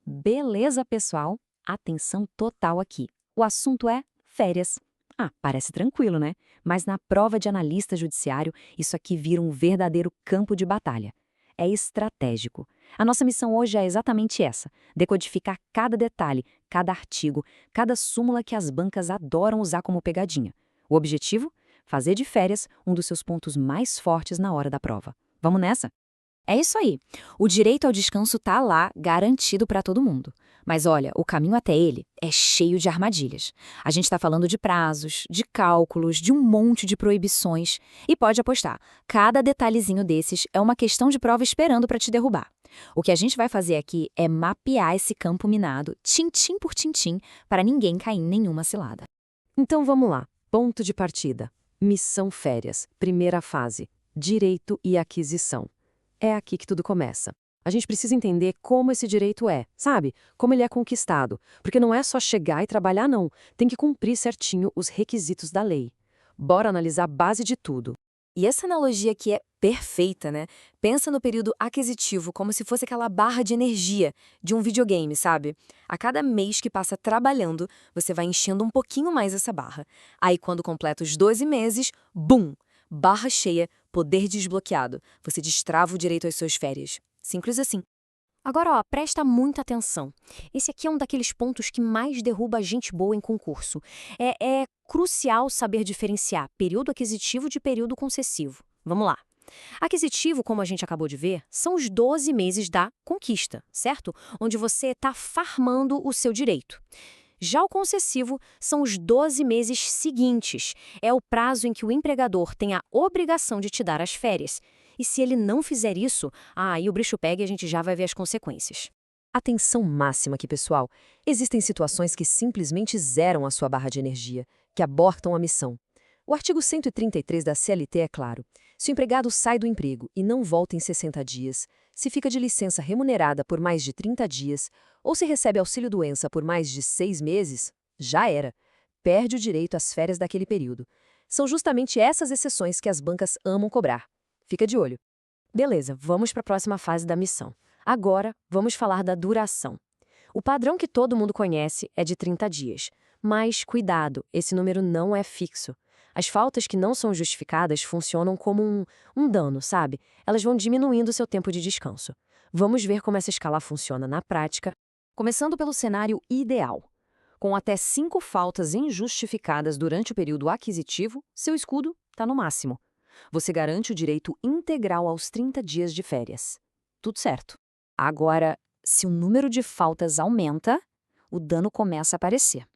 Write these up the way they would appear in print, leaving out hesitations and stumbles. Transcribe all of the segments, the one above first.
Beleza, pessoal? Atenção total aqui. O assunto é férias. Parece tranquilo, né? Mas na prova de analista judiciário, isso aqui vira um verdadeiro campo de batalha. É estratégico. A nossa missão hoje é exatamente essa: decodificar cada detalhe, cada artigo, cada súmula que as bancas adoram usar como pegadinha. O objetivo? Fazer de férias um dos seus pontos mais fortes na hora da prova. Vamos nessa? É isso aí. O direito ao descanso tá lá, garantido para todo mundo. Mas olha, o caminho até ele é cheio de armadilhas. A gente está falando de prazos, de cálculos, de um monte de proibições. E pode apostar, cada detalhezinho desses é uma questão de prova esperando para te derrubar. O que a gente vai fazer aqui é mapear esse campo minado, tintim por tintim, para ninguém cair em nenhuma cilada. Então vamos lá. Ponto de partida. Missão férias. Primeira fase. Direito e aquisição. É aqui que tudo começa. A gente precisa entender como esse direito é, sabe? Como ele é conquistado. Porque não é só chegar e trabalhar, não. Tem que cumprir certinho os requisitos da lei. Bora analisar a base de tudo. E essa analogia aqui é perfeita, né? Pensa no período aquisitivo como se fosse aquela barra de energia de um videogame, sabe? A cada mês que passa trabalhando, você vai enchendo um pouquinho mais essa barra. Aí, quando completa os 12 meses, bum! Barra cheia, poder desbloqueado. Você destrava o direito às suas férias. Simples assim. Agora, presta muita atenção. Esse aqui é um daqueles pontos que mais derruba a gente boa em concurso. É crucial saber diferenciar período aquisitivo de período concessivo. Vamos lá. Aquisitivo, como a gente acabou de ver, são os 12 meses da conquista, certo? Onde você está farmando o seu direito. Já o concessivo são os 12 meses seguintes. É o prazo em que o empregador tem a obrigação de te dar as férias. E se ele não fizer isso, aí o bicho pega e a gente já vai ver as consequências. Atenção máxima aqui, pessoal. Existem situações que simplesmente zeram a sua barra de energia, que abortam a missão. O artigo 133 da CLT é claro. Se o empregado sai do emprego e não volta em 60 dias, se fica de licença remunerada por mais de 30 dias, ou se recebe auxílio-doença por mais de 6 meses, já era. Perde o direito às férias daquele período. São justamente essas exceções que as bancas amam cobrar. Fica de olho. Beleza, vamos para a próxima fase da missão. Agora, vamos falar da duração. O padrão que todo mundo conhece é de 30 dias. Mas, cuidado, esse número não é fixo. As faltas que não são justificadas funcionam como um dano, sabe? Elas vão diminuindo o seu tempo de descanso. Vamos ver como essa escala funciona na prática, começando pelo cenário ideal. Com até 5 faltas injustificadas durante o período aquisitivo, seu escudo está no máximo. Você garante o direito integral aos 30 dias de férias. Tudo certo. Agora, se o número de faltas aumenta, o dano começa a aparecer.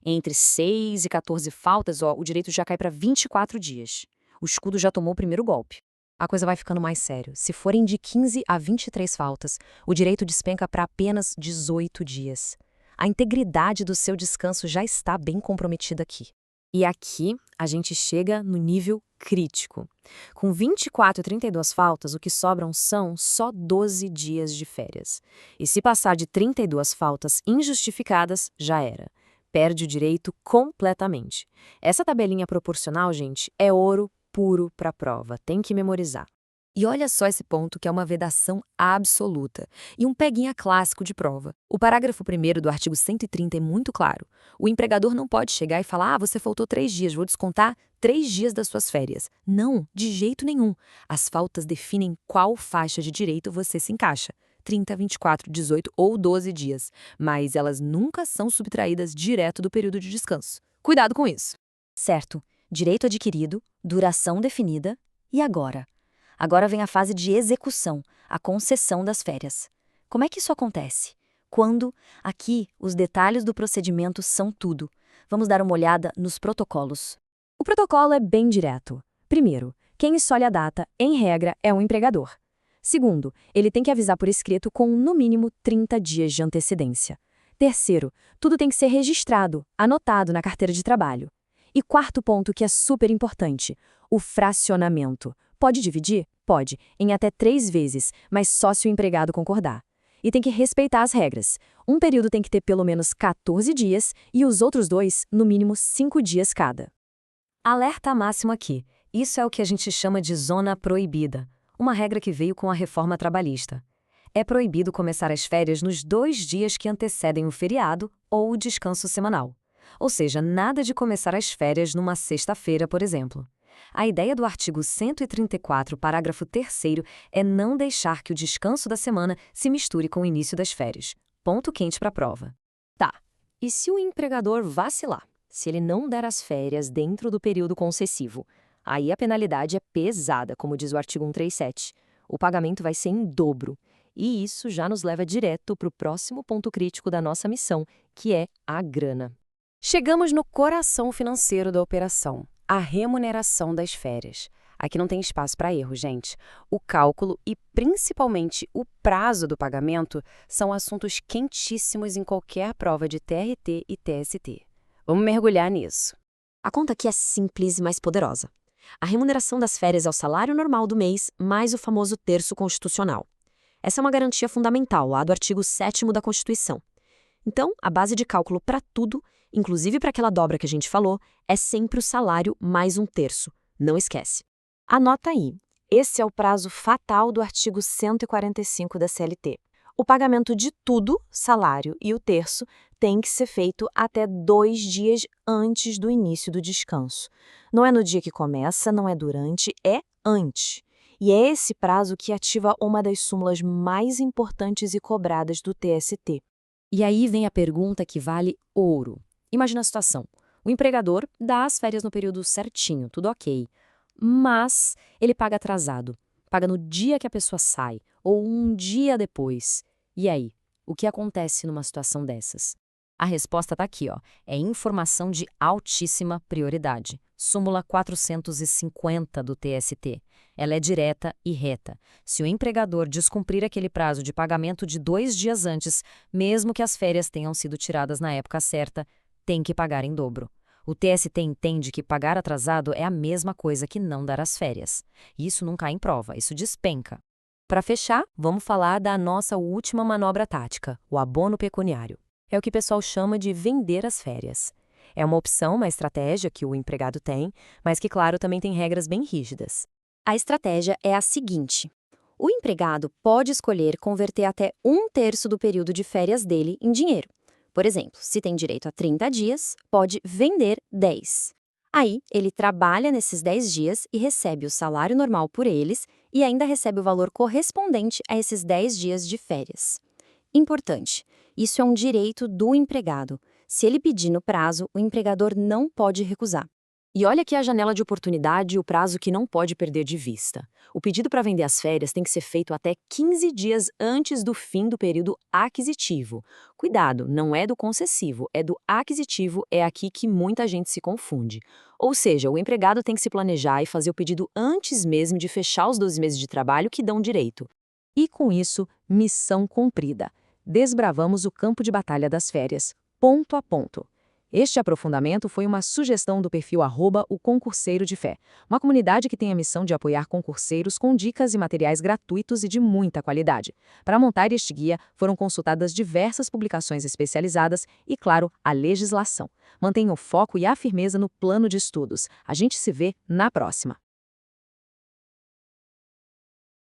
Entre 6 e 14 faltas, o direito já cai para 24 dias. O escudo já tomou o primeiro golpe. A coisa vai ficando mais sério. Se forem de 15 a 23 faltas, o direito despenca para apenas 18 dias. A integridade do seu descanso já está bem comprometida aqui. E aqui a gente chega no nível crítico. Com 24 e 32 faltas, o que sobram são só 12 dias de férias. E se passar de 32 faltas injustificadas, já era. Perde o direito completamente. Essa tabelinha proporcional, gente, é ouro puro para a prova. Tem que memorizar. E olha só esse ponto que é uma vedação absoluta e um peguinha clássico de prova. O parágrafo 1º do artigo 130 é muito claro. O empregador não pode chegar e falar: você faltou 3 dias, vou descontar 3 dias das suas férias. Não, de jeito nenhum. As faltas definem qual faixa de direito você se encaixa. 30, 24, 18 ou 12 dias. Mas elas nunca são subtraídas direto do período de descanso. Cuidado com isso. Certo. Direito adquirido, duração definida. E agora? Agora vem a fase de execução, a concessão das férias. Como é que isso acontece? Quando? Aqui, os detalhes do procedimento são tudo. Vamos dar uma olhada nos protocolos. O protocolo é bem direto. Primeiro, quem escolhe a data, em regra, é o empregador. Segundo, ele tem que avisar por escrito com, no mínimo, 30 dias de antecedência. Terceiro, tudo tem que ser registrado, anotado na carteira de trabalho. E quarto ponto, que é super importante, o fracionamento. Pode dividir? Pode, em até 3 vezes, mas só se o empregado concordar. E tem que respeitar as regras. Um período tem que ter pelo menos 14 dias e os outros 2, no mínimo 5 dias cada. Alerta máximo aqui. Isso é o que a gente chama de zona proibida. Uma regra que veio com a reforma trabalhista. É proibido começar as férias nos 2 dias que antecedem o feriado ou o descanso semanal. Ou seja, nada de começar as férias numa sexta-feira, por exemplo. A ideia do artigo 134, parágrafo 3º, é não deixar que o descanso da semana se misture com o início das férias. Ponto quente para a prova. Tá. E se o empregador vacilar? Se ele não der as férias dentro do período concessivo? Aí a penalidade é pesada, como diz o artigo 137. O pagamento vai ser em dobro. E isso já nos leva direto para o próximo ponto crítico da nossa missão, que é a grana. Chegamos no coração financeiro da operação, a remuneração das férias. Aqui não tem espaço para erro, gente. O cálculo e, principalmente, o prazo do pagamento são assuntos quentíssimos em qualquer prova de TRT e TST. Vamos mergulhar nisso. A conta aqui é simples e mais poderosa. A remuneração das férias é o salário normal do mês, mais o famoso terço constitucional. Essa é uma garantia fundamental, lá do artigo 7º da Constituição. Então, a base de cálculo para tudo, inclusive para aquela dobra que a gente falou, é sempre o salário mais um terço. Não esquece. Anota aí. Esse é o prazo fatal do artigo 145 da CLT. O pagamento de tudo, salário e o terço, tem que ser feito até 2 dias antes do início do descanso. Não é no dia que começa, não é durante, é antes. E é esse prazo que ativa uma das súmulas mais importantes e cobradas do TST. E aí vem a pergunta que vale ouro. Imagina a situação. O empregador dá as férias no período certinho, tudo ok. Mas ele paga atrasado. Paga no dia que a pessoa sai, ou um dia depois. E aí, o que acontece numa situação dessas? A resposta está aqui, ó. É informação de altíssima prioridade. Súmula 450 do TST. Ela é direta e reta. Se o empregador descumprir aquele prazo de pagamento de 2 dias antes, mesmo que as férias tenham sido tiradas na época certa, tem que pagar em dobro. O TST entende que pagar atrasado é a mesma coisa que não dar as férias. Isso não cai em prova, isso despenca. Para fechar, vamos falar da nossa última manobra tática, o abono pecuniário. É o que o pessoal chama de vender as férias. É uma opção, uma estratégia que o empregado tem, mas que, claro, também tem regras bem rígidas. A estratégia é a seguinte. O empregado pode escolher converter até 1/3 do período de férias dele em dinheiro. Por exemplo, se tem direito a 30 dias, pode vender 10. Aí, ele trabalha nesses 10 dias e recebe o salário normal por eles e ainda recebe o valor correspondente a esses 10 dias de férias. Importante, isso é um direito do empregado. Se ele pedir no prazo, o empregador não pode recusar. E olha aqui a janela de oportunidade e o prazo que não pode perder de vista. O pedido para vender as férias tem que ser feito até 15 dias antes do fim do período aquisitivo. Cuidado, não é do concessivo, é do aquisitivo, é aqui que muita gente se confunde. Ou seja, o empregado tem que se planejar e fazer o pedido antes mesmo de fechar os 12 meses de trabalho que dão direito. E com isso, missão cumprida. Desbravamos o campo de batalha das férias, ponto a ponto. Este aprofundamento foi uma sugestão do perfil @o Concurseiro de Fé, uma comunidade que tem a missão de apoiar concurseiros com dicas e materiais gratuitos e de muita qualidade. Para montar este guia, foram consultadas diversas publicações especializadas e, claro, a legislação. Mantenha o foco e a firmeza no plano de estudos. A gente se vê na próxima.